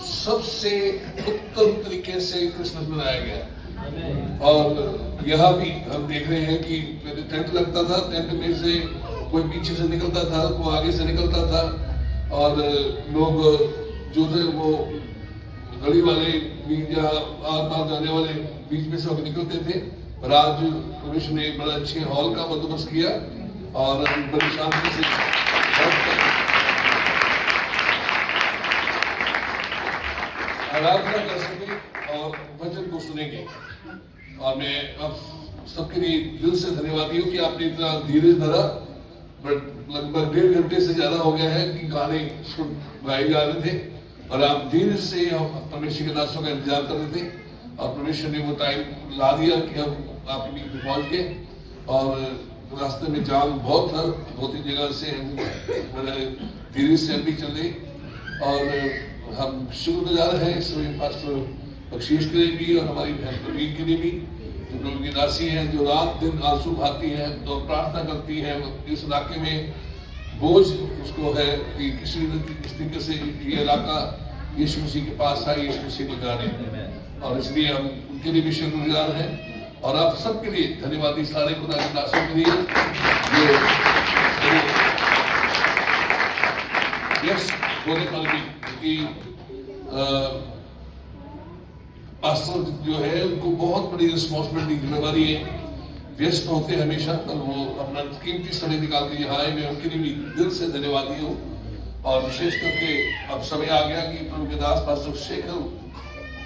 सबसे उत्तम तरीके से क्रिसमस मनाया गया। और यहाँ भी हम देख रहे हैं कि पहले टेंट लगता था, टेंट में से कोई पीछे से निकलता था, कोई आगे से निकलता था, और लोग जो थे वो गली वाले बीच या आर पार जाने वाले बीच में से होकर निकलते थे। और आज पुलिस ने बड़ा अच्छे हॉल का बंदोबस्त किया और बड़ी शांति से आराधना कर सके और वचन को सुनेंगे। और मैं अब सबके लिए दिल से धन्यवादी हूँ कि आपने इतना धीरे धरा, बट लगभग 1.5 घंटे से ज्यादा हो गया है कि गाने गाए जा रहे थे और आप धीरे से परमेश्वर के दासों का इंतजार कर रहे थे और परमेश्वर ने वो टाइम ला दिया कि हम आपके बीच में पहुंच गए। और रास्ते में जाम बहुत था, 2-3 जगह से धीरे से हम भी चले और हम शुक्रगुजार हैं इसमें पास्टर बख्शीश के लिए भी और हमारी बहन प्रवीण के लिए भी, जो प्रभु की दासी हैं, जो रात दिन आंसू बहाती है तो प्रार्थना करती है। इस इलाके में बोझ उसको है कि किसी न किसी तरीके से ये इलाका यीशु मसीह के पास आए, यीशु मसीह को जाने, और इसलिए हम उनके लिए भी शुक्रगुजार हैं। और आप सबके लिए धन्यवादी, सारे खुदा के दासों के लिए होने पर भी कि पास्टर जो है उनको बहुत बड़ी रिस्पॉन्सिबिलिटी, जिम्मेदारी है, व्यस्त होते हैं हमेशा, पर वो अपना कीमती समय निकाल के यहाँ आए। मैं उनके लिए भी दिल से धन्यवादी हूँ। और विशेष करके अब समय आ गया कि प्रभु के दास पास्टर शेखर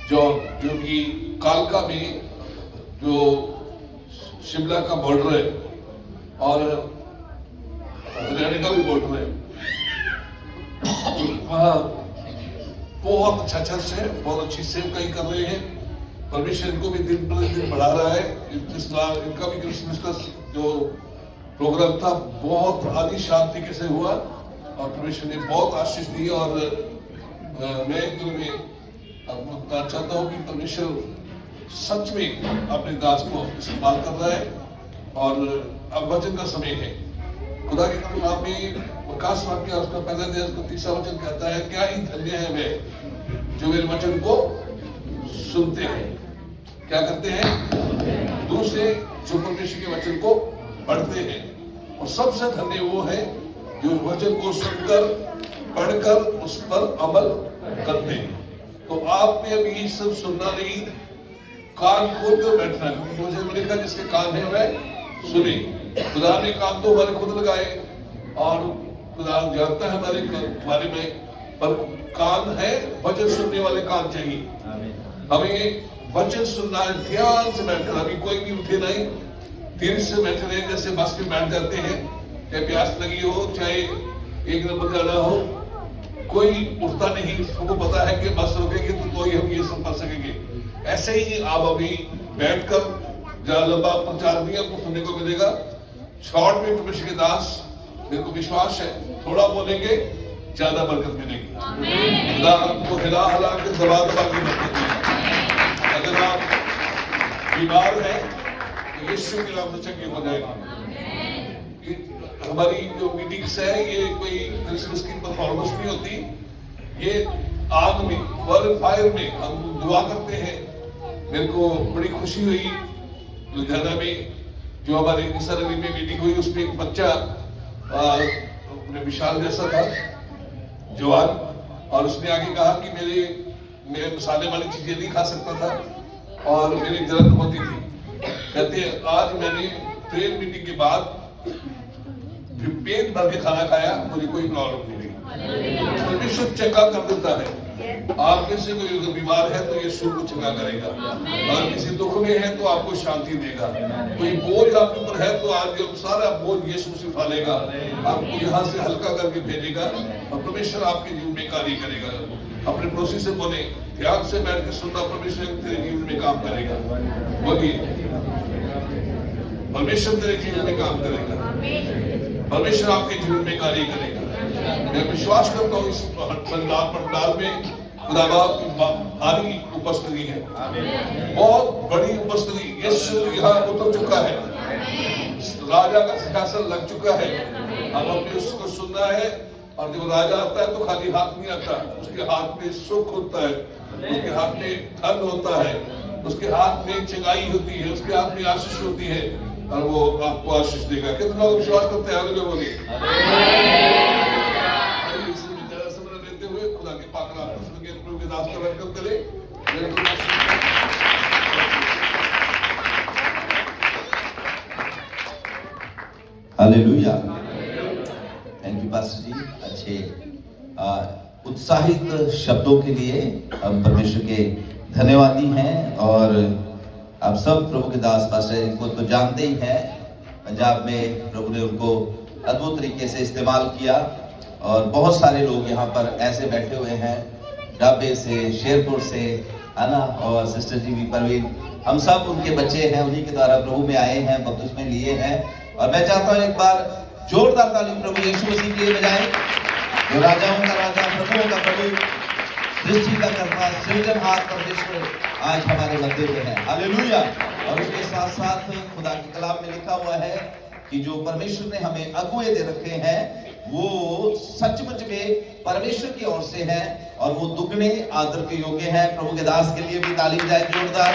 जो कि कालका में जो शिमला का बॉर्डर है और हरियाणा का भी बॉर्डर है, वहाँ बहुत अच्छा से बहुत अच्छी सेवकाई कर रहे हैं। परमेश्वर इनको भी दिन प्रतिदिन बढ़ा रहा है। इस बार इनका भी क्रिसमस का जो प्रोग्राम था बहुत आलीशान तरीके से हुआ और परमेश्वर ने बहुत आशीष दी। और मैं एक दिन में बताना चाहता हूँ कि परमेश्वर सच में अपने दास को इस्तेमाल कर रहा है। और अब वचन का समय है। खुदा के कलाम में प्रकाश वाक्य उसका पहला अध्याय उसका 3रा वचन कहता है, क्या ही धन्य है वे जो मेरे वचन को सुनते हैं, क्या करते हैं, दूसरे जो परमेश्वर के वचन को पढ़ते हैं। और सबसे धन्य वो है जो वचन को सुनकर पढ़कर उस पर अमल करते हैं। तो आपने अभी ये सब सुनना नहीं, कान खोल कर बैठना है। मुझे लिखा जिसके कान है वह सुने। खुदा ने कान तो हमारे खुद लगाए और खुदा जानता है हमारे बारे में, पर कान है, वचन सुनने वाले कान चाहिए। हमें वचन सुनना है, ध्यान से बैठना। अभी कोई भी उठे नहीं, धीरे से बैठ रहे, जैसे बस में बैठ जाते हैं, चाहे प्यास लगी हो, चाहे 1 नंबर जाना हो, कोई उठता नहीं। सबको पता है कि बस रुकेगी तो कोई हम ये सब कर सकेंगे। ऐसे ही आप अभी बैठकर जहाँ लंबा प्रचार नहीं आपको सुनने को मिलेगा। शॉर्ट में परमेश्वर के दास, मेरे को विश्वास है थोड़ा बोलेंगे ज्यादा बरकत मिलेगी। खुदा आपको हिला हिला के दबा दबा के बरकत मिलेगी। अगर आप बीमार हैं तो यीशु के नाम से चंगे हो जाएगा। हमारी जो मीटिंग्स है ये कोई क्रिसमस की परफॉर्मेंस नहीं होती, ये आग में, फायर में हम दुआ करते हैं। मेरे को बड़ी खुशी हुई लुधियाना में जो हमारे निसरनी में मीटिंग हुई, उसमें एक बच्चा अपने विशाल जैसा था, जवान, और उसने आगे कहा कि मेरे मसाले वाली चीजें नहीं खा सकता था और मेरी जलन होती थी। कहते आज मैंने प्रेयर मीटिंग के बाद पेट भर के खाना खाया, मुझे कोई प्रॉब्लम नहीं हुई। परमेश्वर चंगा कर देता है। आप में से कोई अगर बीमार है तो यीशु को चंगा करेगा, और किसी दुख में है तो आपको शांति देगा। कोई बोझ आपके ऊपर है तो आज जो सारा बोझ यीशु से उठा लेगा, आपको यहाँ से हल्का करके भेजेगा और परमेश्वर आपके जीवन में कार्य करेगा। अपने पड़ोसी से बोले, ध्यान से बैठ के सुनना, परमेश्वर तेरे जीवन में काम करेगा। बोलिए, परमेश्वर तेरे जीवन में काम करेगा, परमेश्वर आपके जीवन में कार्य करेगा। मैं विश्वास करता हूँ इस पंडाल में खुदा की भारी उपस्थिति है, बहुत बड़ी उपस्थिति। यीशु यहाँ उतर चुका है, राजा का सिंहासन लग चुका है। अब हमें उसको सुनना है और जब राजा आता है तो खाली हाथ नहीं आता, उसके हाथ में सुख होता है, उसके हाथ में धन होता है, उसके हाथ में चंगाई होती है, उसके हाथ में आशीष होती है और वो आपको आशीष देगा। कितना लोग विश्वास करते हैं? हालेलुया बोलिए। समय लेते हुए खुदा के पाक नाम के प्रभु के दास का वेलकम करें। हालेलुया, थैंक यू पास्टर जी, अच्छे उत्साहित शब्दों के लिए हम परमेश्वर के धन्यवादी हैं। और आप सब प्रभु के दास पास्टर इनको तो जानते ही हैं, पंजाब में प्रभु ने उनको अद्भुत तरीके से इस्तेमाल किया और बहुत सारे लोग यहाँ पर ऐसे बैठे हुए हैं, डाबे से, शेरपुर से, है ना, और सिस्टर जी भी परवीन, हम सब उनके बच्चे हैं, उन्हीं के द्वारा प्रभु में आए हैं, बपतिस्मे लिए हैं। और मैं चाहता हूँ एक बार जोरदार ताली प्रभु यीशु मसीह के लिए बजाएं, जो राजाओं का राजा, प्रभुओं का प्रभु, सृष्टि का कर्ता, सृजनहार परमेश्वर आज हमारे मध्य में है। हालेलुया। और उसके साथ साथ खुदा के कलाम में लिखा हुआ है कि जो परमेश्वर ने हमें अगुए दे रखे हैं वो सचमुच में परमेश्वर की ओर से है और वो दुगने आदर के योग्य है। प्रभु के दास के लिए भी ताली जाए जोरदार।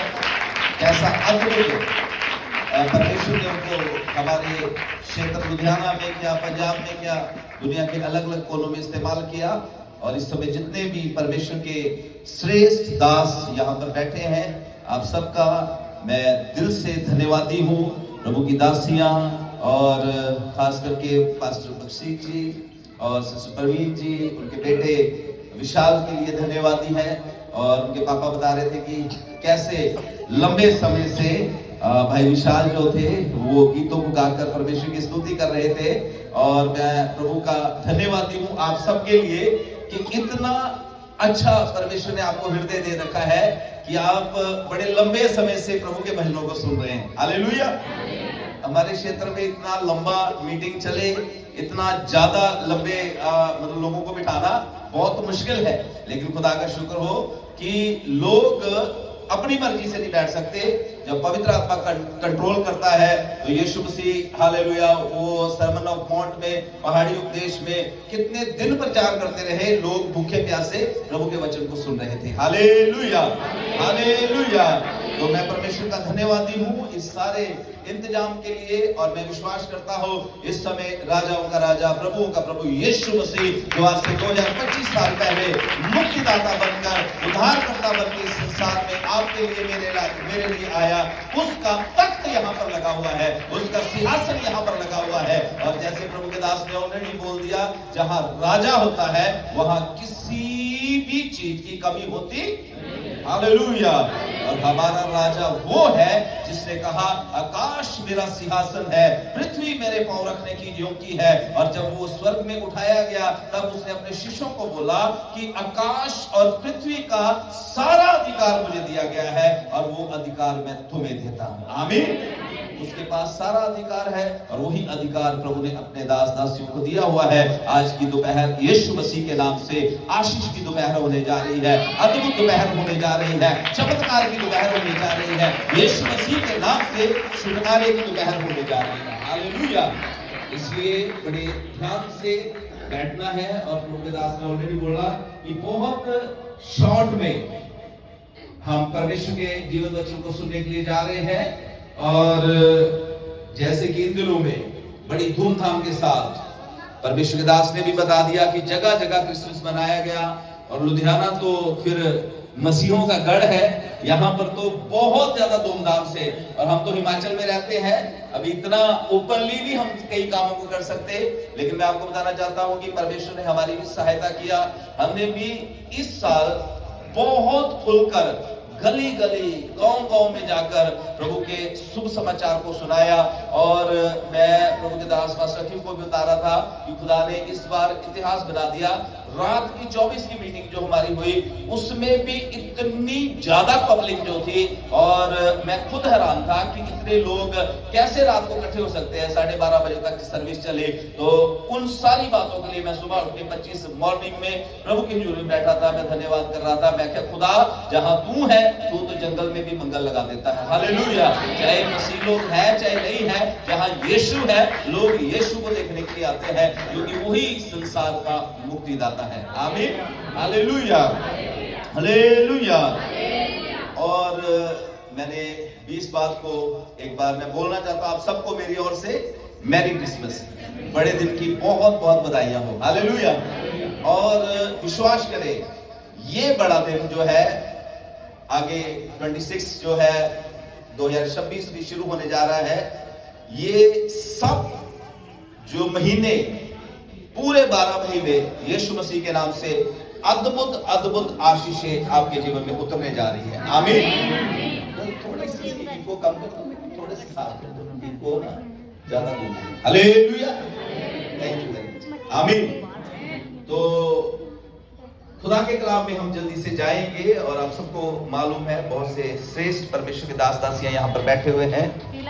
कैसा अद्भुत परमेश्वर ने उनको हमारे क्षेत्र लुधियाना में क्या, पंजाब में क्या, दुनिया के अलग अलग कोनों में इस्तेमाल किया। और इस समय जितने भी परमेश्वर के श्रेष्ठ दास यहाँ पर बैठे हैं, आप सबका मैं दिल से धन्यवादी हूँ। प्रभु की दासियां और खास करके पास्टर बख्शी जी और सिस्टर परवीन जी, उनके बेटे विशाल के लिए धन्यवादी है। और उनके पापा बता रहे थे कि कैसे लंबे समय से भाई विशाल जो थे वो गीतों को गाकर परमेश्वर की स्तुति कर रहे थे। और मैं प्रभु का धन्यवादी हूँ आप सबके लिए कि इतना अच्छा परमेश्वर ने आपको हृदय दे रखा है कि आप बड़े लंबे समय से प्रभु के भजनों को सुन रहे हैं। हालेलुया। हमारे क्षेत्र में इतना लंबा मीटिंग चले, इतना ज्यादा लंबे मतलब लोगों को बिठाना बहुत मुश्किल है, लेकिन खुदा का शुक्र हो कि लोग अपनी मर्जी से नहीं बैठ सकते। जब पवित्र आत्मा कंट्रोल करता है तो यीशु मसीह हालेलुया वो सरमन ऑफ माउंट में, पहाड़ी उपदेश में कितने दिन प्रचार करते रहे, लोग भूखे प्यासे प्रभु के वचन को सुन रहे थे। Hallelujah, hallelujah. तो मैं परमेश्वर का धन्यवादी हूँ इस सारे इंतजाम के लिए। और मैं विश्वास करता हूँ इस समय राजाओं का राजा, प्रभुओं का प्रभु यीशु मसीह जो आज से 2025 साल पहले मुक्तिदाता बनकर, उद्धारकर्ता बनकर इस संसार में आपके लिए, मेरे लिए आया, उसका तख्त यहाँ पर लगा हुआ है, उसका सिंहासन यहाँ पर लगा हुआ है। और जैसे प्रभु के दास ने ऑलरेडी बोल दिया, जहाँ राजा होता है वहां किसी भी चीज की कमी होती। हालेलुया। और हमारा राजा वो है जिसने कहा आकाश मेरा सिंहासन है, पृथ्वी मेरे पांव रखने की योग्य है। और जब वो स्वर्ग में उठाया गया तब उसने अपने शिष्यों को बोला कि आकाश और पृथ्वी का सारा अधिकार मुझे दिया गया है और वो अधिकार मैं तुम्हें देता हूं। आमीन। उसके पास सारा अधिकार है और वही अधिकार प्रभु ने अपने दास दासियों को दिया हुआ है। आज की दोपहर यीशु मसीह के नाम से आशीष की दोपहर होने जा रही है, अद्भुत दोपहर होने जा रही है, चमत्कार की दोपहर होने जा रही है, यीशु मसीह के नाम से छुटकारे की दोपहर होने जा रही है। हालेलुया। इसलिए बड़े ध्यान से बैठना है। और प्रभु के दास ने ऑलरेडी बोला कि बहुत शॉर्ट में हम परमेश्वर के जीवन वचन को सुनने के लिए जा रहे हैं। और जैसे कि इन दिनों में बड़ी धूमधाम के साथ परमेश्वर के दास ने भी बता दिया कि जगह जगह क्रिसमस मनाया गया। और लुधियाना तो फिर मसीहों का गढ़ है, यहाँ पर तो बहुत ज्यादा धूमधाम से। और हम तो हिमाचल में रहते हैं, अभी इतना ओपनली भी हम कई कामों को कर सकते, लेकिन मैं आपको बताना चाहता हूँ कि परमेश्वर ने हमारी भी सहायता किया। हमने भी इस साल बहुत खुलकर गली गली, गांव गांव में जाकर प्रभु के शुभ समाचार को सुनाया। और मैं प्रभु के दास पास्टर को भी बता रहा था कि खुदा ने इस बार इतिहास बना दिया। रात की 24 की मीटिंग जो हमारी हुई उसमें भी इतनी ज्यादा पब्लिक जो थी, और मैं खुद हैरान था कि इतने लोग कैसे रात को इकट्ठे हो सकते हैं। 12:30 बजे तक की सर्विस चले। तो उन सारी बातों के लिए मैं सुबह उठ के 25 मॉर्निंग में प्रभु के हुजूर में बैठा था, मैं धन्यवाद कर रहा था। मैं क्या खुदा, जहां तू है तू तो जंगल में भी मंगल लगा देता है। हालेलुया। चाहे मसीह लोग है चाहे नहीं है, जहां यीशु है लोग यीशु को देखने के लिए आते हैं, क्योंकि वही संसार का मुक्तिदाता है। आमीन। Hallelujah, hallelujah. और मैंने 20 बात को एक बार मैं बोलना चाहता हूं आप सबको मेरी ओर से मैरी क्रिसमस, बड़े दिन की बहुत बहुत बधाइयां हो। हालेलुया। और विश्वास करें ये बड़ा दिन जो है आगे 26 जो है 2026 भी शुरू होने जा रहा है, ये सब जो महीने पूरे 12 महीने यीशु मसीह के नाम से अद्भुत अद्भुत आशीषें आपके जीवन में उतरने जा रही है। आमीन। थोड़े से इनको कम कर दो, थोड़े से साथ कर दो, इनको ना ज्यादा दूर। Hallelujah, thank you very much. आमीन। तो खुदा के कलाम में हम जल्दी से जाएंगे, और आप सबको मालूम है बहुत से श्रेष्ठ परमेश्वर के दास दासियां यहाँ पर बैठे हुए हैं।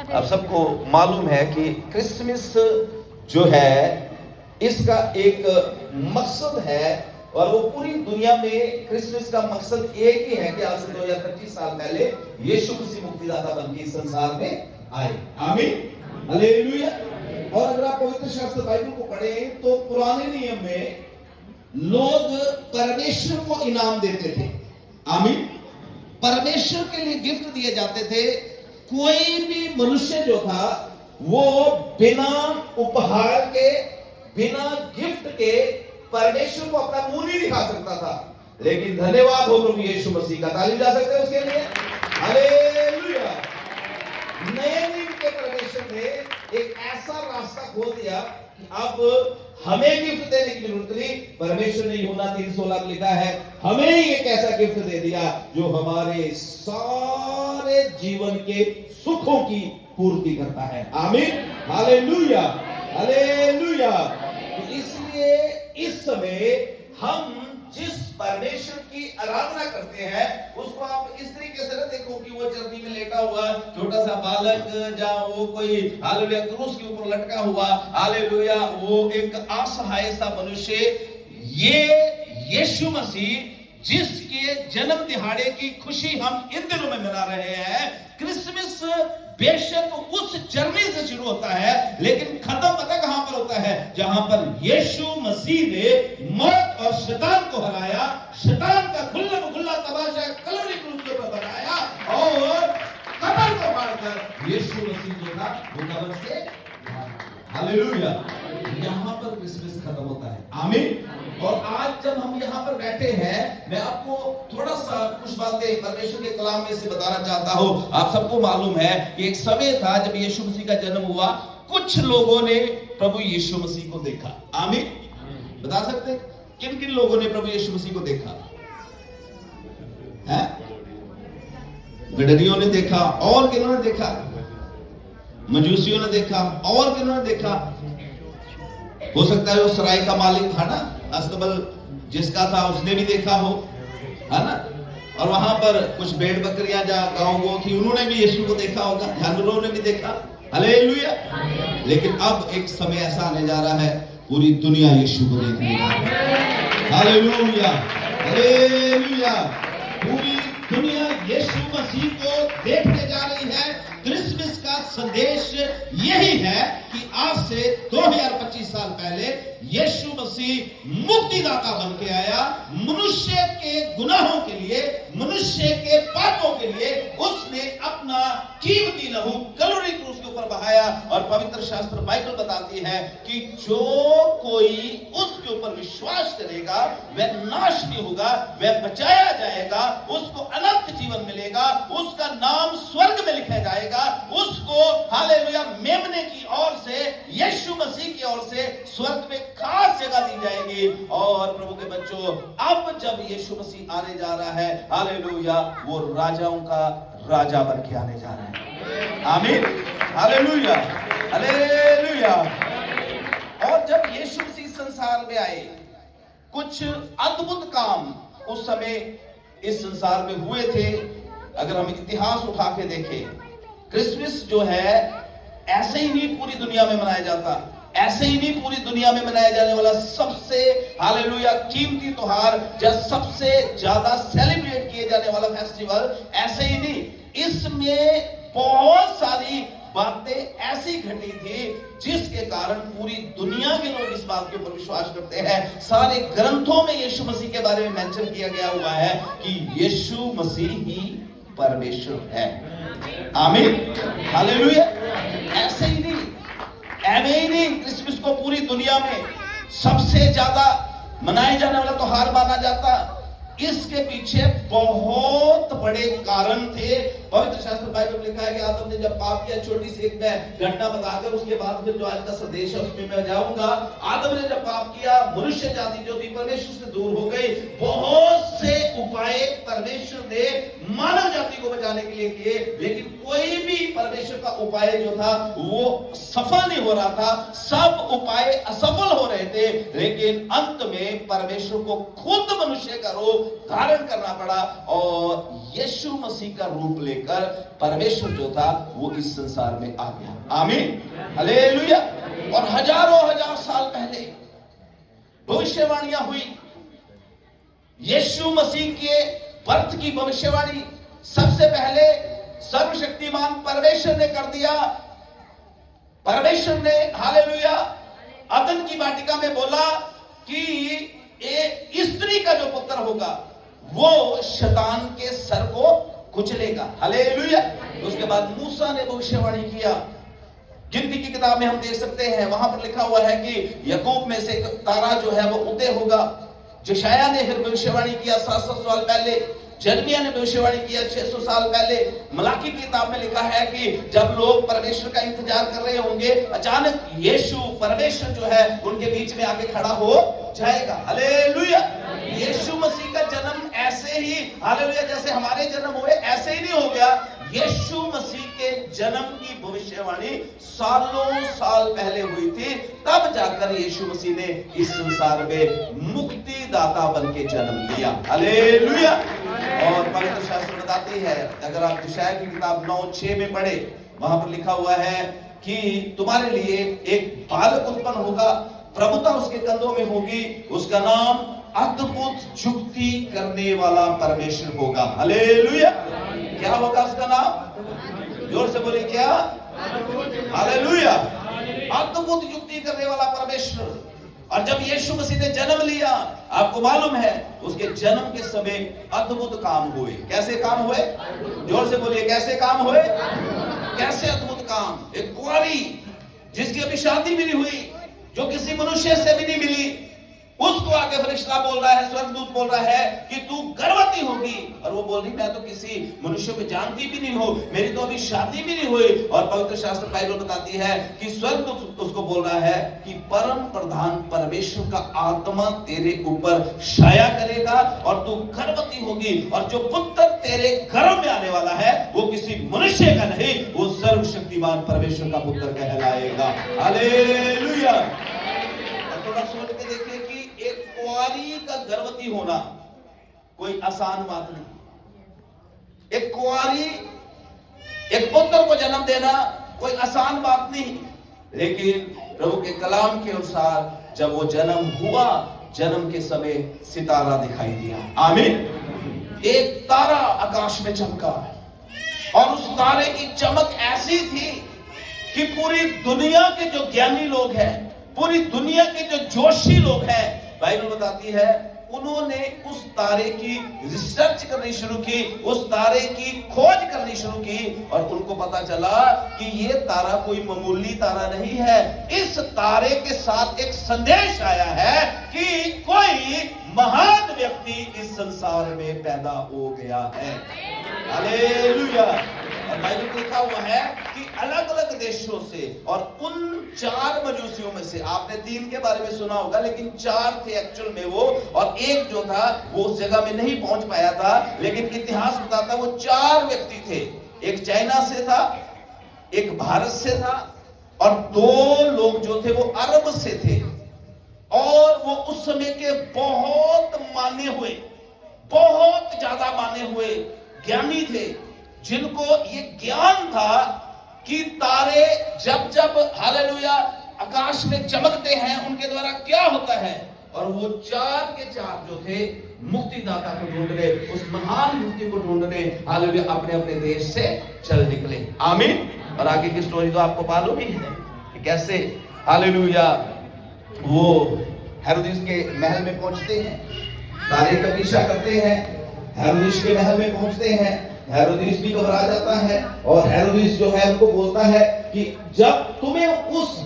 आप सबको मालूम है कि क्रिसमस जो है इसका एक मकसद है, और वो पूरी दुनिया में क्रिसमस का मकसद एक ही है कि आज से 2025 साल पहले यीशु मसीह मुक्तिदाता बनकर इस संसार में आए। आमीन, हालेलुया। और अगर आप पवित्र शास्त्र बाइबल को पढ़ें तो पुराने नियम में लोग परमेश्वर को इनाम देते थे। आमीन। परमेश्वर के लिए गिफ्ट दिए जाते थे। कोई भी मनुष्य जो था वो बिना उपहार के, बिना गिफ्ट के परमेश्वर को अपना मुंह नहीं दिखा सकता था। लेकिन धन्यवाद हो प्रभु यीशु मसीह का, ताली जा सकते हैं उसके लिए। हालेलुया। नए नियम के परमेश्वर ने एक ऐसा रास्ता खोल दिया कि अब हमें गिफ्ट देने की जरूरत नहीं। परमेश्वर ने यूहन्ना 3:16 में लिखा है, हमें एक ऐसा गिफ्ट दे दिया जो हमारे सारे जीवन के सुखों की पूर्ति करता है। आमीन, हालेलुया, हालेलुया। तो इसलिए इस समय हम जिस परमेश्वर की आराधना करते हैं उसको आप इस तरीके से न देखो कि वो चरनी में लेटा हुआ छोटा सा बालक, जहां वो कोई हालेलुया क्रूस के ऊपर लटका हुआ, हालेलुया वो एक असहाय सा मनुष्य। ये यीशु मसीह जिसके जन्म दिहाड़े की खुशी हम इन दिनों में मना रहे हैं। क्रिसमस बेशक उस जर्नी से शुरू होता है, लेकिन खत्म पता कहां पर होता है? जहां पर यीशु मसीह ने मौत और शैतान को हराया, शैतान का खुल्ला तमाशा कलवरी क्रूस के ऊपर बनाया, और कब्र को मारकर यीशु मसीह जो था वो कब्र से, हालेलुया, यहां पर क्रिसमस खत्म होता है। आमीन। और आज जब हम यहाँ पर बैठे हैं, मैं आपको थोड़ा सा कुछ बातें परमेश्वर के कलाम में से बताना चाहता हूँ। आप सबको मालूम है कि एक समय था जब यीशु मसीह का जन्म हुआ, कुछ लोगों ने प्रभु यीशु मसीह को देखा। आमीन। बता सकते किन किन लोगों ने प्रभु यीशु मसीह को देखा है? गडरियों ने देखा, और किन्होंने देखा? मजूसियों ने देखा, और किन्होंने देखा? हो सकता है वो सराय का मालिक था ना, अस्तबल जिसका था, उसने भी देखा हो, है ना। और वहां पर कुछ भेड़ बकरियां जहां गांव गो थी, उन्होंने भी यीशु को देखा होगा, जानवरों ने भी देखा। हालेलुया। लेकिन अब एक समय ऐसा आने जा रहा है, पूरी दुनिया यीशु को देखने जा रही है। Hallelujah, hallelujah. पूरी दुनिया यीशु मसीह को देखने जा रही है। क्रिसमस का संदेश यही है कि आज से 2025 साल पहले यीशु मसीह मुक्तिदाता बन के आया। मनुष्य के गुनाहों के लिए, मनुष्य के पापों के लिए उसने अपना कीमती लहू कलवरी क्रूस के ऊपर बहाया। और पवित्र शास्त्र बाइबल बताती है कि जो कोई उसके ऊपर विश्वास करेगा वह नाश नहीं होगा, वह बचाया जाएगा, उसको अनंत जीवन मिलेगा, उसका नाम स्वर्ग में लिखा जाएगा, उसको हालेलुया मेमने की ओर से, यीशु मसीह की ओर से स्वर्ग में खास जगह दी जाएगी। और प्रभु के बच्चों, अब जब यीशु मसीह आने जा रहा है, हालेलुया, वो राजाओं का राजा बन के आने जा रहा है। आमीन, हालेलुया, हालेलुया। और जब यीशु मसीह संसार में आए कुछ अद्भुत काम उस समय इस संसार में हुए थे। अगर हम इतिहास उठा के देखें, क्रिसमस जो है ऐसे ही नहीं पूरी दुनिया में मनाया जाता, ऐसे ही नहीं पूरी दुनिया में मनाया जाने वाला सबसे हालेलुया कीमती त्योहार या सबसे ज्यादा सेलिब्रेट किए जाने वाला फेस्टिवल ऐसे ही नहीं, इसमें बहुत सारी बातें ऐसी घटी थी जिसके कारण पूरी दुनिया के लोग इस बात के ऊपर विश्वास करते हैं। सारे ग्रंथों में यीशु मसीह के बारे में मेंशन किया गया हुआ है कि यीशु मसीह ही परमेश्वर है। आमीन, हालेलुया। ऐसे ही नहीं, ऐसे ही नहीं, क्रिसमस को पूरी दुनिया में सबसे ज्यादा मनाए जाने वाला त्योहार माना जाता। इसके पीछे बहुत बड़े कारण थे। पवित्र शास्त्र बाइबल में लिखा है कि आदम ने जब पाप किया, छोटी सी एक मैं घटना बताकर उसके बाद फिर जो आज का संदेश है उसमें मैं जाऊंगा। आदम ने जब पाप किया, मनुष्य जाति जो थी परमेश्वर से दूर हो गई। बहुत से उपाय परमेश्वर ने मानव जाति को बचाने के लिए किए, लेकिन कोई भी परमेश्वर का उपाय जो था वो सफल नहीं हो रहा था। सब उपाय असफल हो रहे थे, लेकिन अंत में परमेश्वर को खुद मनुष्य का रूप धारण करना पड़ा और यीशु मसीह का रूप लेकर परमेश्वर जो था वो इस संसार में आ गया। आमीन, हालेलुया। और हजारों हजार साल पहले भविष्यवाणियां हुई। यीशु मसीह के बर्थ की भविष्यवाणी सबसे पहले सर्वशक्तिमान परमेश्वर ने कर दिया। परमेश्वर ने हालेलुया अदन की वाटिका में बोला कि स्त्री का जो पुत्र होगा वो शैतान के सर को कुचलेगा। हालेलुया। उसके बाद मूसा ने भविष्यवाणी किया। गिनती की किताब में हम देख सकते हैं, वहां पर लिखा हुआ है कि याकूब में से तारा जो है वो उदय होगा। यशायाह ने फिर भविष्यवाणी किया 700 साल पहले। जर्मिया ने भविष्यवाणी किया 600 साल पहले। मलाकी की किताब में लिखा है कि जब लोग परमेश्वर का इंतजार कर रहे होंगे, अचानक यीशु परमेश्वर जो है उनके बीच में आके खड़ा हो जाएगा। हालेलुया। यीशु मसीह का जन्म ऐसे ही हालेलुया जैसे हमारे जन्म हुए ऐसे ही नहीं हो गया। यीशु मसीह के जन्म की भविष्यवाणी सालों साल पहले हुई थी, तब जाकर यीशु मसीह ने इस संसार में मुक्तिदाता बन के जन्म लिया। हालेलुया। और पवित्र शास्त्र बताती है, अगर आप यशायाह की किताब 9:6 में पढ़े, वहां पर लिखा हुआ है कि तुम्हारे लिए एक बालक उत्पन्न होगा, प्रभुता उसके कंधों में होगी, उसका नाम अद्भुत युक्ति करने वाला परमेश्वर होगा। हालेलुया। क्या होगा उसका नाम? जोर से बोले क्या? हालेलुया। अद्भुत युक्ति करने वाला परमेश्वर। और जब यीशु मसीह ने जन्म लिया, आपको मालूम है उसके जन्म के समय अद्भुत काम हुए। कैसे काम हुए? जोर से बोलिए, कैसे काम हुए? कैसे अद्भुत काम? एक कुंवारी जिसकी अभी शादी भी नहीं हुई, जो किसी मनुष्य से भी नहीं मिली, उसको आके फरिश्ता बोल रहा है, स्वर्गदूत बोल रहा है कि तू गर्भवती होगी। और वो बोल रही मैं तो किसी मनुष्य को जानती भी नहीं हूं, मेरी तो अभी शादी भी नहीं हुई। और पवित्र शास्त्र बाइबल बताती है कि स्वर्गदूत उसको बोल रहा है कि परम प्रधान परमेश्वर का आत्मा तेरे ऊपर छाया करेगा और तू गर्भवती होगी, और जो पुत्र तेरे गर्भ में आने वाला है वो किसी मनुष्य का नहीं, वो सर्वशक्तिमान परमेश्वर का पुत्र कहलाएगा। हालेलुया। थोड़ा सोच के देखिए कि एक कुंवारी का गर्भवती होना कोई आसान बात नहीं। एक कुंवारी एक पुत्र को जन्म देना कोई आसान बात नहीं, लेकिन प्रभु के कलाम के अनुसार जब वो जन्म हुआ, जन्म के समय सितारा दिखाई दिया। आमीन। एक तारा आकाश में चमका और उस तारे की चमक ऐसी थी कि पूरी दुनिया के जो ज्ञानी लोग हैं, पूरी दुनिया के जो जोशी लोग हैं, बाइबल बताती है उन्होंने उस तारे की रिसर्च करनी शुरू की, उस तारे की खोज करनी शुरू की, और उनको पता चला कि ये तारा कोई मामूली तारा नहीं है। इस तारे के साथ एक संदेश आया है कि कोई महान व्यक्ति इस संसार में पैदा हो गया है। हालेलुया। और बाइबल में लिखा हुआ है कि अलग अलग देशों से, और उन 4 मजूसियों में से आपने 3 के बारे में सुना होगा, लेकिन 4 थे एक्चुअल में वो, और एक जो था वो उस जगह में नहीं पहुंच पाया था, लेकिन इतिहास बताता वो 4 व्यक्ति थे। एक चाइना से था, एक भारत से था, और 2 लोग जो थे वो अरब से थे। और वो उस समय के बहुत माने हुए, बहुत ज्यादा माने हुए ज्ञानी थे, जिनको ये ज्ञान था कि तारे जब जब हालेलुया आकाश में चमकते हैं उनके द्वारा क्या होता है। और वो चार के चार जो थे मुक्तिदाता को ढूंढने, उस महान मुक्ति को ढूंढने हालेलुया अपने अपने देश से चल निकले। आमीन। और आगे की स्टोरी तो आपको मालूम ही है कि कैसे हालेलुया वो हेरोदेस के महल में पहुंचते हैं, तारे का पीछा करते हैं, हेरोदेस के महल में पहुंचते हैं। हेरोदेस भी घबरा जाता है और हेरोदेस जो है उनको बोलता है कि जब तुम्हें उस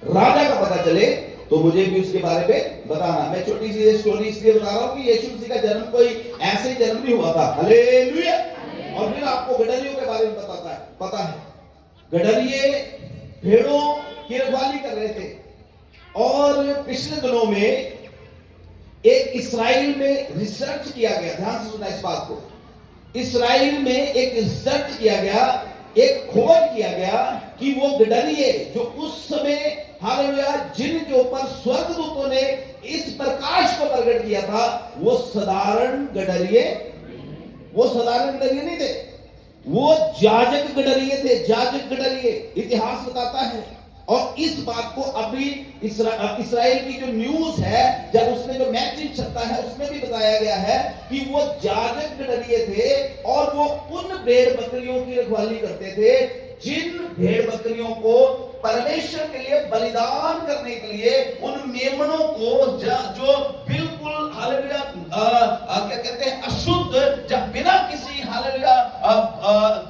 राजा का पता चले तो मुझे भी उसके बारे में बताना। मैं छोटी सी स्टोरी इसलिए बता रहा हूं कि यीशु मसीह का जन्म कोई ऐसे जन्म नहीं हुआ था। हालेलुया। और फिर आपको गडरियों के बारे में पता है। गडरिये भेड़ों की रखवाली कर रहे थे। और पिछले दिनों में एक इस्राएल में रिसर्च किया गया, ध्यान से सुनना इस बात को। इस्राएल में एक रिसर्च किया गया, एक खोज किया गया कि वो गडरिये जो उस समय हालेलुया जिनके ऊपर स्वर्गदूतों ने इस प्रकाश को प्रकट किया था, वो साधारण गडरिये नहीं थे, वो याजक गडरिये थे। याजक गडरिये इतिहास बताता है। और इस बात को अभी इस्राएल की जो न्यूज है, जब उसमें जो मैगजीन छपता है उसमें भी बताया गया है कि वो याजक गडरिये थे और वो उन भेड़ बकरियों की रखवाली करते थे जिन भेड़ बकरियों को परमेश्वर के लिए बलिदान करने के लिए, उन मेमनों को जो बिल्कुल हालेलुया क्या कहते हैं अशुद्ध, जब बिना किसी हालेलुया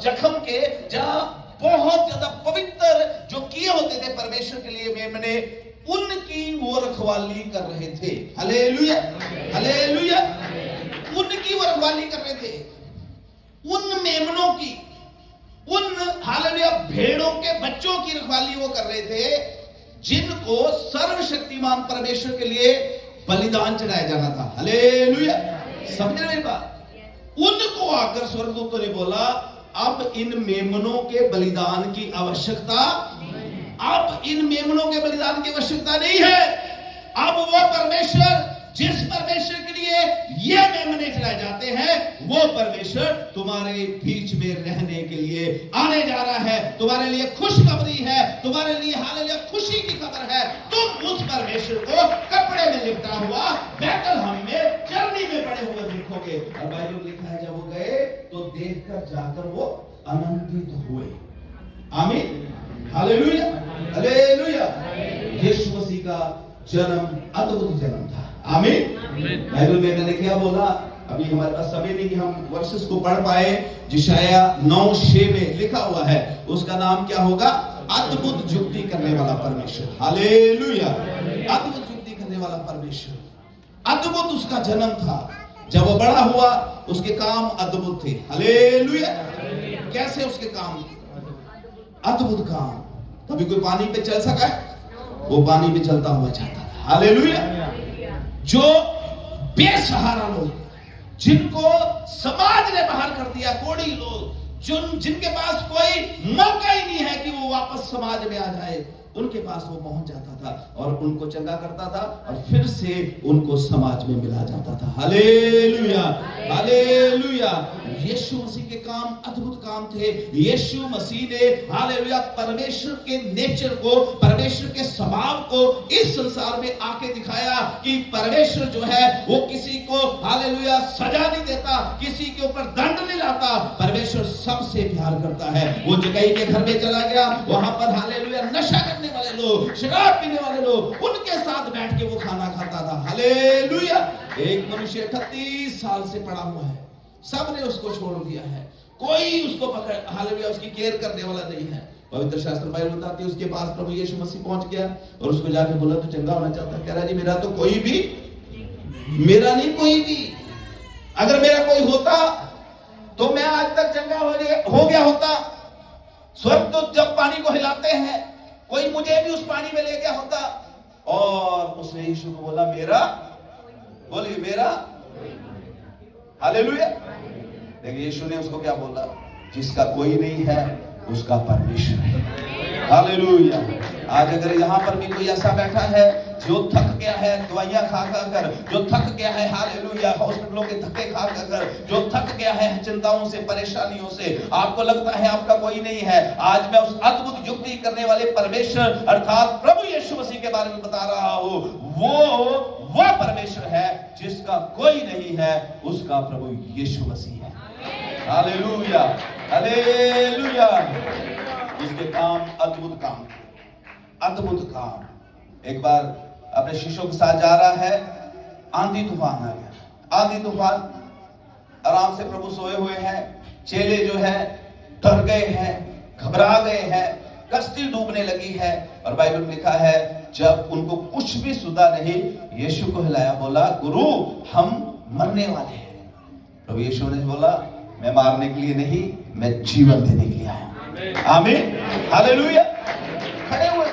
जख्म के, जहां बहुत ज्यादा पवित्र जो किए होते थे परमेश्वर के लिए मेमने, उनकी वो रखवाली कर रहे थे। Hallelujah hallelujah. उनकी वो रखवाली कर रहे थे, उन मेमनों की, उन हालेलुया भेड़ों के बच्चों की रखवाली वो कर रहे थे जिनको सर्वशक्तिमान परमेश्वर के लिए बलिदान चढ़ाया जाना था। हालेलुया। समझ रहे मेरी बात? उनको आकर स्वर्गदूतों ने बोला अब इन मेमनों के बलिदान की आवश्यकता, अब इन मेमनों के बलिदान की आवश्यकता नहीं है। अब वो परमेश्वर, जिस परमेश्वर के लिए ये मेमने चलाए जाते हैं, वो परमेश्वर तुम्हारे बीच में रहने के लिए आने जा रहा है। तुम्हारे लिए खुशखबरी है, तुम्हारे लिए हालेलुया खुशी की खबर है। तुम उस परमेश्वर को कपड़े में लिपटा हुआ बैतलहम में चरनी में पड़े हुए देखोगे। और बाइबल में लिखा है जब वो गए तो देखकर जाकर वो आनंदित हुए। आमीन हालेलुया हालेलुया। यीशु मसीह का जन्म अद्भुत जन्म था। आमीन। बाइबल में मैंने क्या बोला, अभी हमारे पास समय नहीं कि हम वर्सेस को पढ़ पाए। यशायाह 9:6 में लिखा हुआ है, उसका नाम क्या होगा? अद्भुत युक्ति करने वाला परमेश्वर। हालेलुया। अद्भुत युक्ति करने वाला परमेश्वर। अद्भुत उसका जन्म था। जब वो बड़ा हुआ उसके काम अद्भुत थे। हालेलुया। कैसे उसके काम? अद्भुत काम। कभी कोई पानी पे चल सका है? वो पानी पे चलता हुआ जाता था। हालेलुया। जो बेसहारा लोग, जिनको समाज ने बाहर कर दिया, कोढ़ी लोग, जिनके पास कोई मौका ही नहीं है कि वो वापस समाज में आ जाए, उनके पास वो पहुंच जाता था और उनको चंगा करता था और फिर से उनको समाज में मिला जाता था। Hallelujah hallelujah. यीशु मसीह के काम अद्भुत काम थे। यीशु मसीह ने हालेलुया परमेश्वर के नेचर को, परमेश्वर के स्वभाव को इस संसार में आके दिखाया कि परमेश्वर जो है वो किसी को हालेलुया सजा नहीं देता, किसी के ऊपर दंड नहीं लाता। परमेश्वर सबसे प्यार करता है। वो जगह के घर में चला गया, वहां पर हालेलुया नशा करने वाले लोग, शराब पीने वाले लोग, उनके साथ बैठ के वो खाना खाता था। हालेलुया। एक मनुष्य 38 साल से पड़ा हुआ है, सबने उसको छोड़ दिया है, कोई उसको पकड़ हालेलुया उसकी केयर करने वाला नहीं है। पवित्र शास्त्र बाइबल बताती है उसके पास प्रभु यीशु मसीह पहुंच गया और उसको जाके बोला तो चंगा होना चाहता है? कह रहा जी मेरा तो कोई भी, मेरा नहीं कोई भी, अगर मेरा कोई होता तो मैं आज तक चंगा हो गया होता। स्वर्गदूत जब पानी को हिलाते हैं, कोई मुझे भी उस पानी में ले गया होता। और उसने यीशु को बोला मेरा, बोलिए मेरा। हालेलुया। लेकिन यीशु ने उसको क्या बोला? जिसका कोई नहीं है उसका परमेश्वर है। हालेलुया। आज अगर यहां पर भी कोई ऐसा बैठा है जो थक गया है दवाइयां खा कर, जो थक गया है हालेलुया हॉस्पिटलों के धक्के खा कर, जो थक गया है चिंताओं से, परेशानियों से, आपको लगता है आपका कोई नहीं है, आज मैं उस अद्भुत युक्ति करने वाले परमेश्वर अर्थात प्रभु यीशु मसीह के बारे में बता रहा हूं। वो परमेश्वर है जिसका कोई नहीं है, उसका प्रभु यीशु मसीह है। Hallelujah hallelujah. उसके काम अद्भुत काम, अद्भुत काम। एक बार अपने शिष्यों के साथ जा रहा है, आंधी तूफान आ गया, आंधी तूफान, आराम से प्रभु सोए हुए हैं, चेले जो है डर गए हैं, घबरा गए हैं, कश्ती डूबने लगी है। और बाइबल में लिखा है जब उनको कुछ भी सुधा नहीं, यीशु को हिलाया, बोला गुरु हम मरने वाले हैं। प्रभु यीशु ने बोला मैं मारने के लिए नहीं, मैं जीवन देने के लिए आया हूं। आमीन हालेलुया। खड़े हुए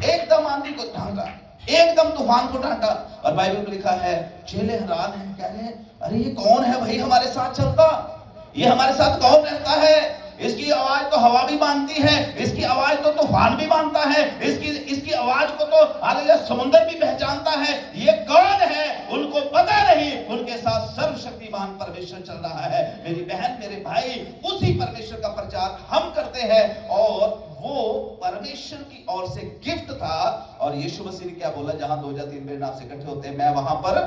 एकदम आंधी को ढांका, एकदम तूफान को ढांका। और बाइबल में लिखा है चेले हैरान हैं, कह रहे हैं अरे ये कौन है भाई हमारे साथ चलता, ये हमारे साथ कौन रहता है, इसकी आवाज तो हवा भी मानती है, इसकी आवाज तो तूफान भी मानता है, इसकी आवाज को तो हालेलुया समुद्र भी पहचानता है, ये कौन है उनको पता नहीं, उनके साथ सर्वशक्तिमान परमेश्वर चल रहा है। मेरी बहन मेरे भाई, उसी परमेश्वर का प्रचार हम करते हैं और वो परमेश्वर की ओर से गिफ्ट था। और यीशु मसीह ने क्या बोला, जहां 2 या 3 मेरे नाम से इकट्ठे होते हैं मैं वहां पर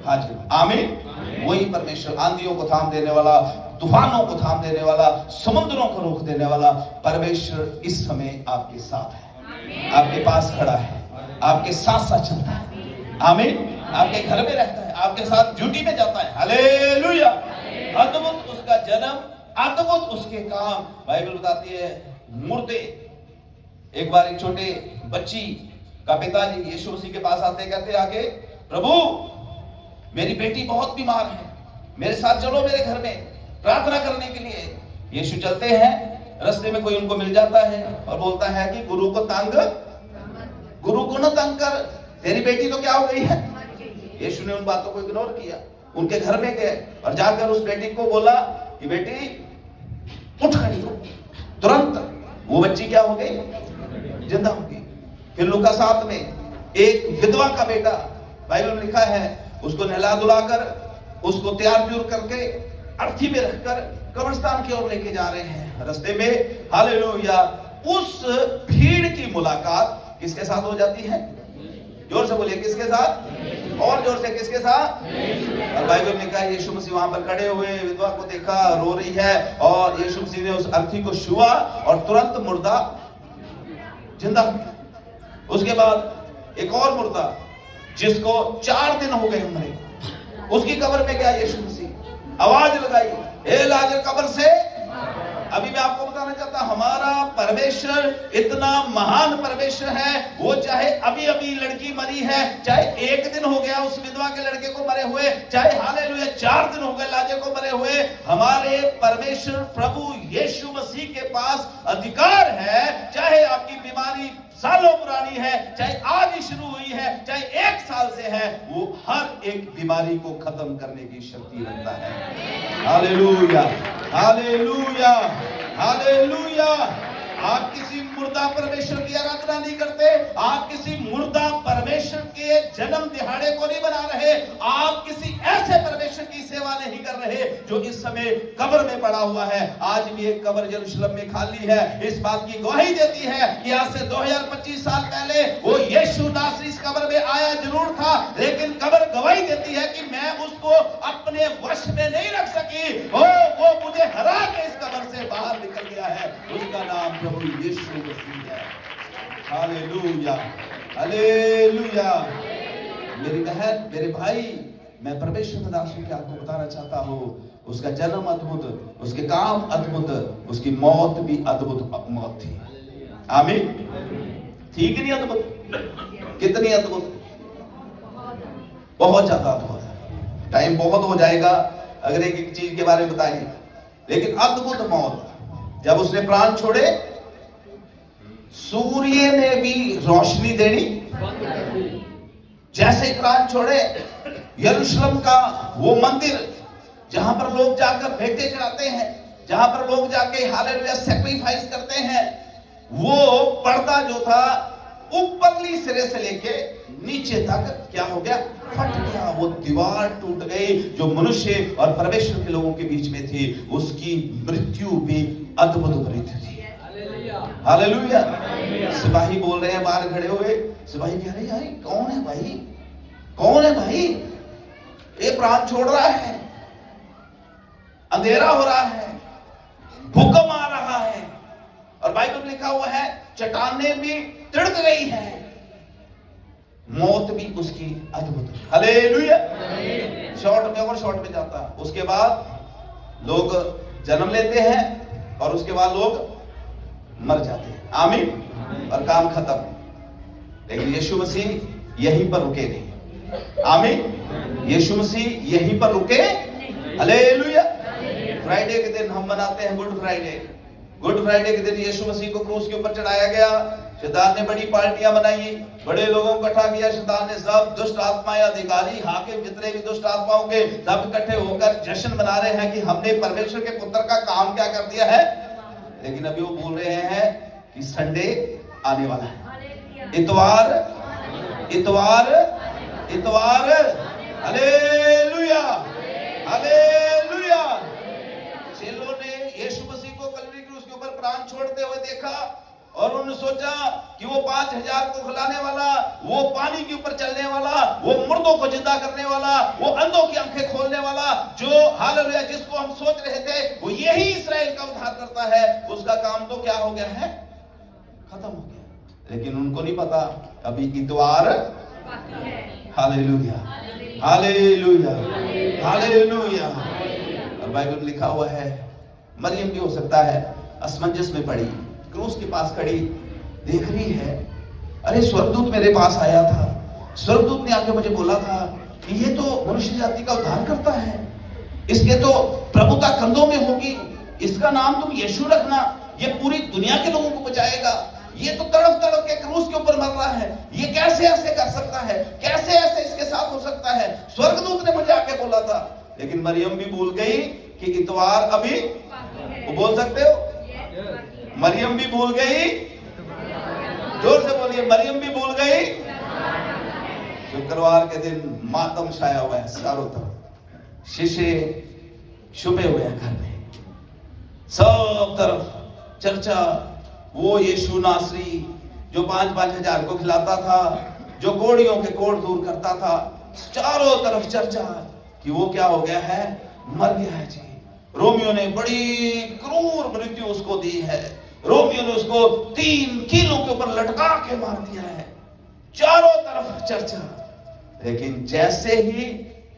हाजिर। आमीन। वही परमेश्वर आंधियों को थाम देने वाला, तूफानों को थाम देने वाला, समुद्रों को रोक देने वाला परमेश्वर इस समय आपके साथ है, आपके पास खड़ा है, आपके साथ साथ चलता है। आमीन। आपके घर में रहता है, आपके साथ ड्यूटी में जाता है। हालेलुया। अद्भुत उसका जन्म, अद्भुत उसके काम। बाइबल बताती है मुर्दे, एक बार एक छोटे बच्ची का पिताजी यीशु मसीह के पास आते, कहते आगे प्रभु मेरी बेटी बहुत बीमार है, मेरे साथ चलो मेरे घर में प्रार्थना करने के लिए। यीशु चलते हैं, रास्ते में कोई उनको मिल जाता है और बोलता है कि गुरु को न तंग कर, तेरी बेटी तो क्या हो गई है। यीशु ने उन बातों को इग्नोर किया, उनके घर में गए और जाकर उस बेटी को बोला कि बेटी उठ खड़ी हो। तुरंत वो बच्ची क्या हो गई, जिंदा हो गई। फिर लूका 7 में एक विधवा का बेटा, बाइबल में लिखा है उसको नहला धुलाकर, उसको तैयार प्यूर करके अर्थी में रखकर कब्रिस्तान की ओर लेके जा रहे हैं। रास्ते में हालेलुया उस भीड़ की मुलाकात किसके साथ हो जाती है, जोर से बोलिए किसके साथ, और जोर से किसके साथ। और बाइबल में कहा यीशु मसीह वहां पर खड़े हुए, विधवा को देखा रो रही है और यीशु मसीह ने उस अर्थी को छुआ और तुरंत मुर्दा जिंदा। उसके बाद एक और मुर्दा जिसको 4 दिन हो गए मरे, उसकी कब्र में गया यीशु मसीह, आवाज लगाई ए लाजर कब्र से। अभी मैं आपको बताना चाहता, हमारा परमेश्वर इतना महान परमेश्वर है, वो चाहे अभी अभी लड़की मरी है, चाहे 1 दिन हो गया उस विधवा के लड़के को मरे हुए, चाहे हालेलुया 4 दिन हो गए लाजर को मरे हुए, हमारे परमेश्वर प्रभु यीशु मसीह के पास अधिकार है। चाहे आपकी बीमारी सालों पुरानी है, चाहे आज ही शुरू हुई है, चाहे 1 साल से है, वो हर एक बीमारी को खत्म करने की शक्ति रखता है। Hallelujah hallelujah hallelujah. आप किसी मुर्दा परमेश्वर की आराधना नहीं करते, आप किसी मुर्दा परमेश्वर के जन्म दिहाड़े को नहीं बना रहे, आप किसी ऐसे परमेश्वर की सेवा नहीं कर रहे जो इस समय कब्र में पड़ा हुआ है। आज भी एक कब्र यरूशलेम में खाली है, इस बात की गवाही देती है कि आज से 2025 साल पहले वो यीशु नासरी इस कब्र में आया जरूर था, लेकिन कब्र गवाही देती है कि मैं उसको अपने वश में नहीं रख सकी, वो मुझे हरा के इस कब्र से बाहर निकल गया है। उसका नाम प्रभु यीशु मसीह है। Hallelujah hallelujah. मेरी बहन मेरे भाई, मैं परमेश्वर का दास हूं कि आपको बताना चाहता हूं, उसका जन्म अद्भुत, उसके काम अद्भुत, उसकी मौत भी अद्भुत मौत थी। आमीन। थी कि नहीं अद्भुत, कितनी अद्भुत, बहुत ज्यादा अद्भुत। टाइम बहुत हो जाएगा अगर एक एक चीज के बारे में बताएंगे, लेकिन अद्भुत मौत। जब उसने प्राण छोड़े, सूर्य ने भी रोशनी देनी, जैसे ही प्राण छोड़े, यरूशलेम का वो मंदिर जहां पर लोग जाकर भेंटें चढ़ाते हैं, जहां पर लोग जाके हालेलुया सैक्रिफाइस करते हैं, वो पर्दा जो था ऊपरली सिरे से लेके नीचे तक क्या हो गया, फट गया। वो दीवार टूट गई जो मनुष्य और परमेश्वर के लोगों के बीच में थी। उसकी मृत्यु भी अद्भुत मृत्यु थी। हालेलुया। सिपाही बोल रहे हैं बाहर खड़े हुए, सिपाही कह रहे हैं यार कौन है भाई, कौन है भाई, ये प्राण छोड़ रहा है, अंधेरा हो रहा है, भूकंप आ रहा है, और बाइबल में लिखा हुआ है चट्टानें भी तिड़क गई है, मौत भी उसकी अद्भुत। हालेलुया। शॉर्ट में और शॉर्ट में जाता। उसके बाद लोग जन्म लेते हैं और उसके बाद लोग मर जाते हैं। आमीन। और काम खत्म। लेकिन यीशु मसीह यहीं पर रुके नहीं। आमीन। यीशु मसीह यहीं पर रुके। हालेलुया। फ्राइडे के दिन हम मनाते हैं गुड फ्राइडे। गुड फ्राइडे के दिन यीशु मसीह को क्रूस के ऊपर चढ़ाया गया। शैतान ने बड़ी पार्टियां बनाई, बड़े लोगों को इकट्ठा किया। शैतान ने सब दुष्ट आत्माएं, अधिकारी, हाकिम, जितने भी दुष्ट आत्माओं के सब इकट्ठे होकर जश्न मना रहे हैं कि हमने परमेश्वर के पुत्र का काम क्या कर दिया है। लेकिन अभी वो बोल रहे हैं कि संडे आने वाला है, इतवार, इतवार, इतवार। Hallelujah, hallelujah. चेलों ने यीशु मसीह को कलवरी क्रूस के ऊपर प्राण छोड़ते हुए देखा और उन्होंने सोचा कि वो 5000 को खिलाने वाला, वो पानी के ऊपर चलने वाला, वो मुर्दों को जिंदा करने वाला, वो अंधों की आंखें खोलने वाला, जो हालेलुया जिसको हम सोच रहे थे वो यही इस्राएल का उद्धार करता है, उसका काम तो क्या हो गया है, खत्म हो गया। लेकिन उनको नहीं पता अभी इतवार। Hallelujah, hallelujah, hallelujah. और बाइबल में लिखा हुआ है मरियम भी हो सकता है असमंजस में पड़ी, क्रूस के पास खड़ी देख रही है, अरे स्वर्गदूत मेरे पास आया था, स्वर्गदूत ने आके मुझे बोला था कि ये तो मनुष्य जाति का उद्धार करता है, इसके तो प्रभुता कंधों में होगी, इसका नाम तुम यीशु रखना, ये पूरी दुनिया के लोगों को बचाएगा, ये तो तड़प तड़प के क्रूस के ऊपर मर रहा है, ये कैसे ऐसे कर सकता है, कैसे ऐसे इसके साथ हो सकता है, स्वर्गदूत ने मुझे आके बोला था। लेकिन मरियम भी भूल गई कि इतवार अभी, वो बोल सकते हो, मरियम भी भूल गई, जोर से बोलिए, मरियम भी भूल गई। शुक्रवार के दिन मातम छाया हुआ है चारों तरफ, शीशे छुपे हुए हैं घर में, सब तरफ चर्चा। वो यीशु नासरी जो 5-5 हजार को खिलाता था, जो कोड़ियों के कोड़ दूर करता था, चारों तरफ चर्चा कि वो क्या हो गया है, मर गया है जी। रोमियो ने बड़ी क्रूर मृत्यु उसको दी है, रोमियो ने उसको 3 कीलों के ऊपर लटका के मार दिया है, चारों तरफ चर्चा। लेकिन जैसे ही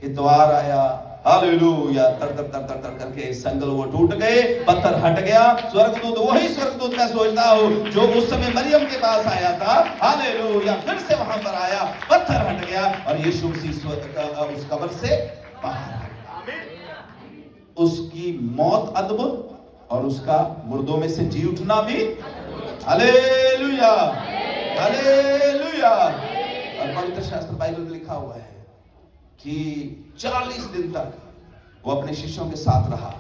इतवार आया, हालेलुया, तर तर तर तर तर करके संगल वो टूट गए, पत्थर हट गया। स्वर्गदूत, वही स्वर्गदूत मैं सोचता हूं जो उस समय मरियम के पास आया था, हालेलुया, फिर से वहां पर आया, पत्थर हट गया और यीशु मसीह उस कब्र से बाहर आ गया। उसकी मौत अद्भुत और उसका मुर्दों में से जी उठना भी। Hallelujah, hallelujah. और पवित्र शास्त्र बाइबल में लिखा हुआ है कि 40 दिन तक वो अपने शिष्यों के साथ रहा,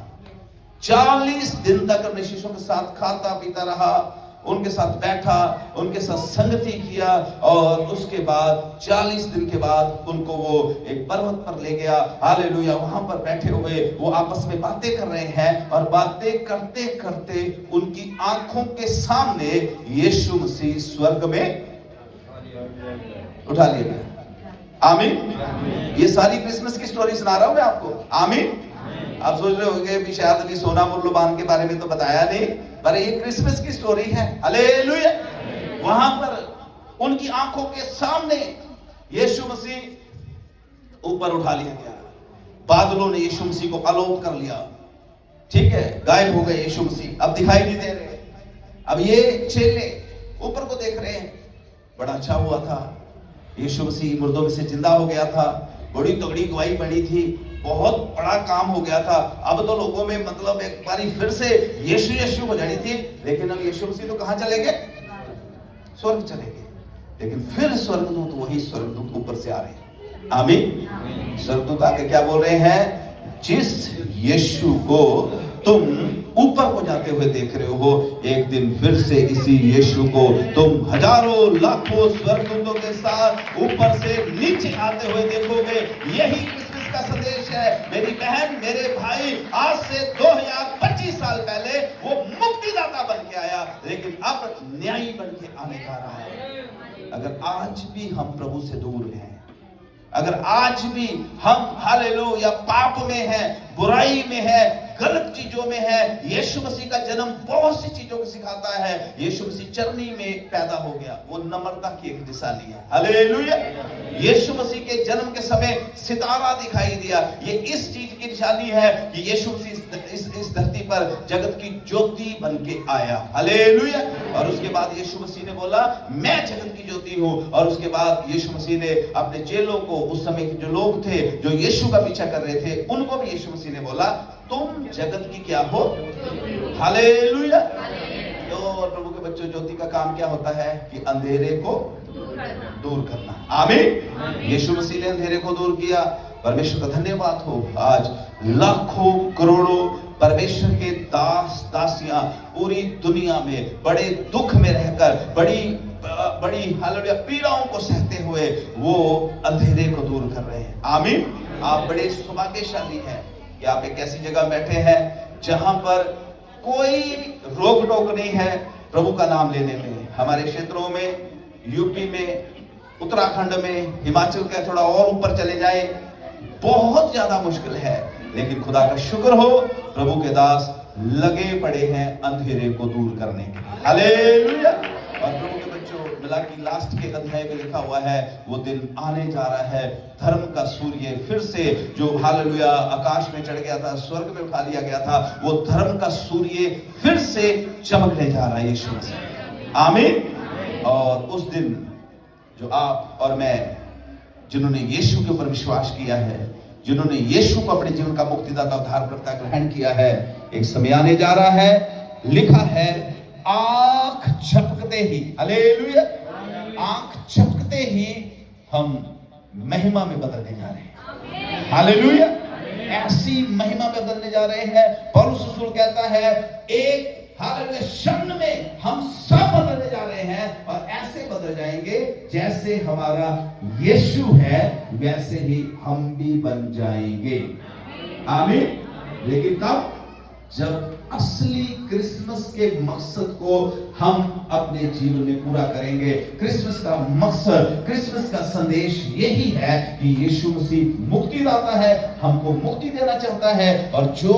40 दिन तक अपने शिष्यों के साथ खाता पीता रहा, उनके साथ बैठा, उनके साथ संगति किया, और उसके बाद 40 दिन के बाद उनको वो एक पर्वत पर ले गया। हालेलुया। वहां पर बैठे हुए वो आपस में बातें कर रहे हैं, और बातें करते करते उनकी आंखों के सामने यीशु मसीह स्वर्ग में उठा लिया गया। आमीन। ये सारी क्रिसमस की स्टोरी सुना रहा हूं मैं आपको। आमीन। आप सोच रहे होंगे भी शायद अभी सोना मुर्लुबान के बारे में तो बताया नहीं, पर ये क्रिसमस की स्टोरी है। हालेलुया। वहां पर उनकी आंखों के सामने यीशु मसीह ऊपर उठा लिया गया, बादलों ने यीशु मसीह को आलोक कर लिया, ठीक है, गायब हो गए यीशु मसीह, अब दिखाई नहीं दे रहे। अब ये चेले ऊपर को देख रहे हैं, बड़ा अच्छा हुआ था, यीशु मसीह मुर्दों में से जिंदा हो गया था, बड़ी तगड़ी गवाही बनी थी, बहुत बड़ा काम हो गया था। अब तो लोगों में मतलब एक बारी फिर से यीशु यीशु हो जानी थी। लेकिन अब यीशु मसीह तो कहां चले गए, स्वर्ग चले गए। लेकिन फिर स्वर्गदूत, वही स्वर्गदूत ऊपर से आ रहे हैं। आमीन। स्वर्गदूत आके क्या बोल रहे हैं, जिस यीशु को तुम ऊपर को जाते हुए देख रहे हो, एक दिन फिर से इसी यीशु को तुम हजारों लाखों स्वर्गदूतों के साथ ऊपर से नीचे आते हुए देखोगे। यही क्रिसमस का संदेश है मेरी बहन, मेरे भाई। आज से 2025 साल पहले वो मुक्तिदाता बन के आया, लेकिन अब न्यायी बन के आने जा रहा है। अगर आज भी हम प्रभु से दूर हैं, अगर आज भी हम हालेलुया पाप में हैं, बुराई में है, गलत चीजों में है, यीशु मसीह का जन्म बहुत सी चीजों को सिखाता है। यीशु मसीह चरनी में पैदा हो गया, वो नम्रता की एक निशानी है। हालेलुया। यीशु मसीह के जन्म के समय सितारा दिखाई दिया, ये इस चीज की निशानी है कि यीशु मसीह इस धरती पर जगत की ज्योति बन के आया। हालेलुया। और उसके बाद यीशु मसीह ने बोला मैं जगत की ज्योति हूं। और उसके बाद यीशु मसीह ने अपने चेलों को, उस समय के जो लोग थे जो यीशु का पीछा कर रहे थे, उनको भी यीशु मसीह ने बोला तुम जगत की क्या हो। हालेलुया। तो प्रभु के बच्चों, ज्योति का काम क्या होता है कि अंधेरे को दूर करना। आमीन। यीशु मसीह ने अंधेरे को दूर किया। परमेश्वर का धन्यवाद हो। आज लाखों करोड़ों परमेश्वर के दास दासियां पूरी दुनिया में बड़े दुख में रहकर, बड़ी हालेलुया पीड़ाओं को सहते हुए वो अंधेरे को दूर कर रहे हैं। आमीन। आप बड़े सौभाग्यशाली हैं कि आप एक ऐसी जगह बैठे हैं जहां पर कोई रोक टोक नहीं है प्रभु का नाम लेने में। हमारे क्षेत्रों में, यूपी में, उत्तराखंड में, हिमाचल का थोड़ा और ऊपर चले जाए, बहुत ज्यादा मुश्किल है, लेकिन खुदा का शुक्र हो प्रभु के दास लगे पड़े हैं अंधेरे को दूर करने के लिए। हालेलुया। और प्रभु के बच्चों, मिलाकी लास्ट के अध्याय में लिखा हुआ है वो दिन आने जा रहा है, धर्म का सूर्य फिर से, जो हालेलुया आकाश में चढ़ गया था, स्वर्ग में उठा लिया गया था, वो धर्म का सूर्य फिर से चमकने जा रहा है यीशु मसीह। आमीन। और उस दिन जो आप और मैं, जिन्होंने यीशु के ऊपर विश्वास किया है, जिन्होंने यीशु को अपने जीवन का मुक्तिदाता उद्धारकर्ता ग्रहण किया है, एक समय आने जा रहा है, लिखा है आंख झपकते ही, हालेलुया, आंख झपकते ही हम महिमा में बदलने जा रहे हैं। हालेलुया। ऐसी महिमा में बदलने जा रहे हैं। पौलुस रसूल कहता है एक हालेलुया क्षण में हम सब बदलने जा रहे हैं, और ऐसे बदल जाएंगे जैसे हमारा यीशु है वैसे ही हम भी बन जाएंगे। आमीन। लेकिन कब? जब असली क्रिसमस के मकसद को हम अपने जीवन में पूरा करेंगे। क्रिसमस का मकसद, क्रिसमस का संदेश यही है कि यीशु मसीह मुक्तिदाता है, हमको मुक्ति देना चाहता है, और जो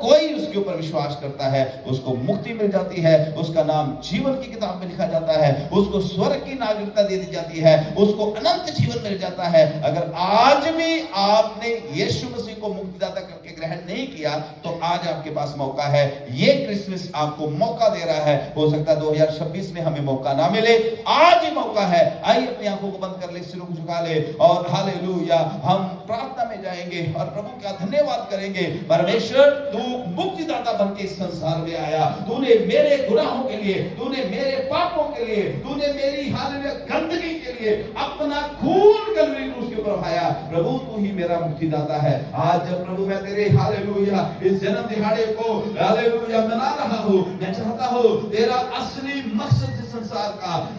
कोई उसके ऊपर विश्वास करता है उसको मुक्ति मिल जाती है, उसका नाम जीवन की किताब में लिखा जाता है, उसको स्वर्ग की नागरिकता दे दी जाती है, उसको अनंत जीवन मिल जाता है। अगर आज भी आपने यीशु मसीह को मुक्तिदाता करके ग्रहण नहीं किया तो आज आपके पास मौका है। ये क्रिसमस आपको मौका दे रहा है। हो सकता है 2026 में हमें मौका ना मिले, आज ही मौका है। आइए अपनी आंखों को बंद कर ले, सिरों को झुका ले, और हालेलुया हम प्रार्थना में जाएंगे और प्रभु का धन्यवाद करेंगे। परमेश्वर, तू मुक्तिदाता बन के इस संसार में आया, तूने मेरे गुनाहों के लिए, तूने मेरे पापों के लिए, तूने मेरी हालेलुया गंदगी के लिए अपना खून कलवरी क्रूस के ऊपर बहाया। प्रभु तू ही मेरा मुक्तिदाता है। आज जब प्रभु मैं तेरे हालेलुया इस जन्म दिहाड़े को हालेलुया मना रहा हूं, मैं चाहता हूं तेरा असली मकसद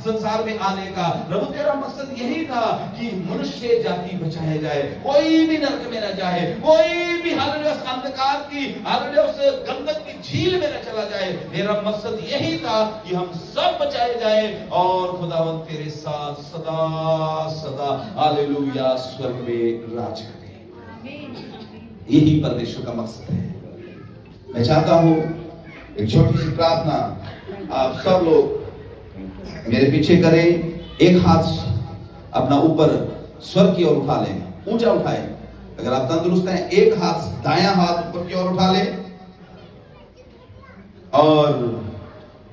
संसार में आने का, प्रभु तेरा मकसद यही था कि मनुष्य जाति बचाया जाए, कोई भी नरक में न जाए, कोई भी हालेलुया अंधकार की हालेलुया उस गंधक की झील में न चला जाए। मेरा मकसद यही था कि हम सब बचाए जाए और खुदावंद तेरे साथ सदा सदा हालेलुया स्वर्ग में राज करे। यही परमेश्वर का मकसद है। मैं चाहता हूं एक छोटी सी प्रार्थना आप सब लोग मेरे पीछे करें। एक हाथ अपना ऊपर स्वर्ग की ओर उठा लें, ऊंचा उठाएं। अगर आप तंदुरुस्त हैं, एक हाथ दायां हाथ ऊपर की ओर उठा लें, और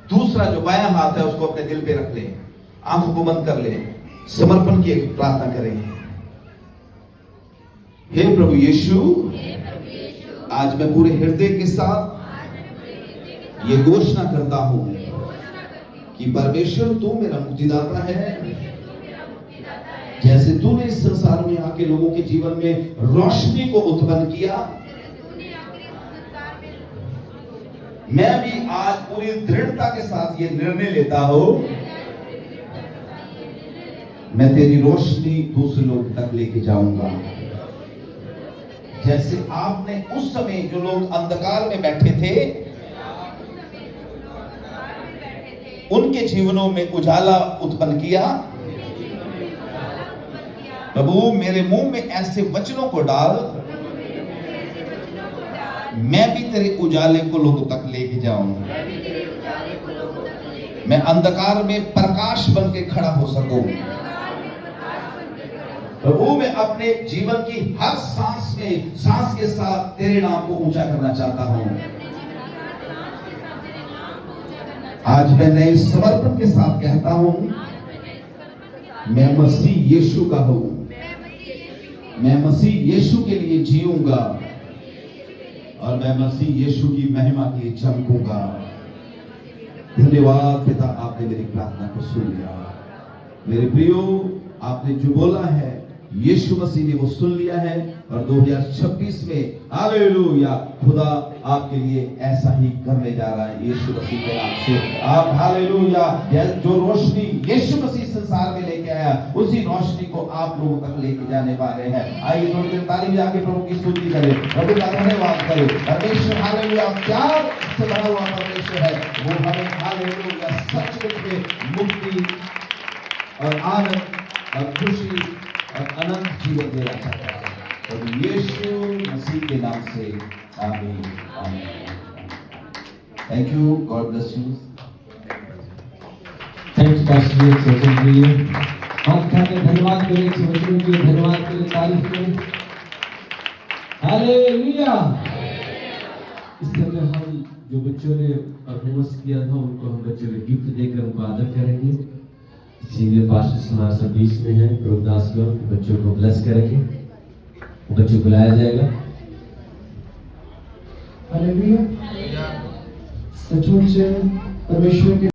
दूसरा जो बायां हाथ है उसको अपने दिल पे रख लें। आंखों को बंद कर लें, समर्पण की एक प्रार्थना करें। हे प्रभु यीशु, आज मैं पूरे हृदय के साथ ये घोषणा करता हूं कि परमेश्वर तू मेरा मुक्तिदाता है। जैसे तूने इस संसार में आके लोगों के जीवन में रोशनी को उत्पन्न किया, मैं भी आज पूरी दृढ़ता के साथ ये निर्णय लेता हूं, मैं तेरी रोशनी दूसरे लोग तक लेके जाऊंगा। जैसे आपने उस समय जो लोग अंधकार में बैठे थे, उनके जीवनों में उजाला उत्पन्न किया, प्रभु मेरे मुंह में ऐसे वचनों को डाल, मैं भी तेरे उजाले को लोगों तक लेके जाऊं, मैं अंधकार में प्रकाश बन के खड़ा हो सकूं। प्रभु मैं अपने जीवन की हर सांस में सांस के साथ तेरे नाम को ऊंचा करना चाहता हूं। आज मैं नए समर्पण के साथ कहता हूं, मैं मसीह यीशु का हूं, मैं मसीह यीशु के लिए जीऊंगा और मैं मसीह यीशु की महिमा के लिए चमकूंगा। धन्यवाद पिता, आपने मेरी प्रार्थना को सुन लिया। मेरे प्रियो, आपने जो बोला है यीशु मसीह ने वो सुन लिया है और 2026 में हालेलुया खुदा आपके लिए ऐसा ही करने जा रहा है यीशु मसीह के नाम से। आप हालेलुया, जो रोशनी यीशु मसीह संसार में लेके आया, उसी रोशनी को आप लोगों तक लेके जाने वाले हैं। आइए थोड़ी देर ताली जाके प्रभु की स्तुति करें, प्रभु का धन्यवाद करें। परमेश्वर हालेलुया प्यार से भरा हुआ परमेश्वर है, वो हमें हालेलुया सचमुच में मुक्ति और आनंद और खुशी और अनंत जीवन देना चाहता है। और यीशु मसीह के नाम से आमीन, आमीन। Thank you, God bless you. Thanks pastor Sachin के लिए, हाथ उठा के धन्यवाद करें, सचिन के लिए धन्यवाद करें, तारीफ करें। हालेलुया। इस समय हम जो बच्चों ने परफॉर्मेंस किया था, उनको हम बच्चों को गिफ्ट देकर उनको आदर करेंगे। सीनियर पास्टर हमारे साथ बीच में है, प्रभुदास लोग बच्चों को ब्लेस करेंगे, बच्चों को बुलाया जाएगा। हालेलुया। सचमुच परमेश्वर के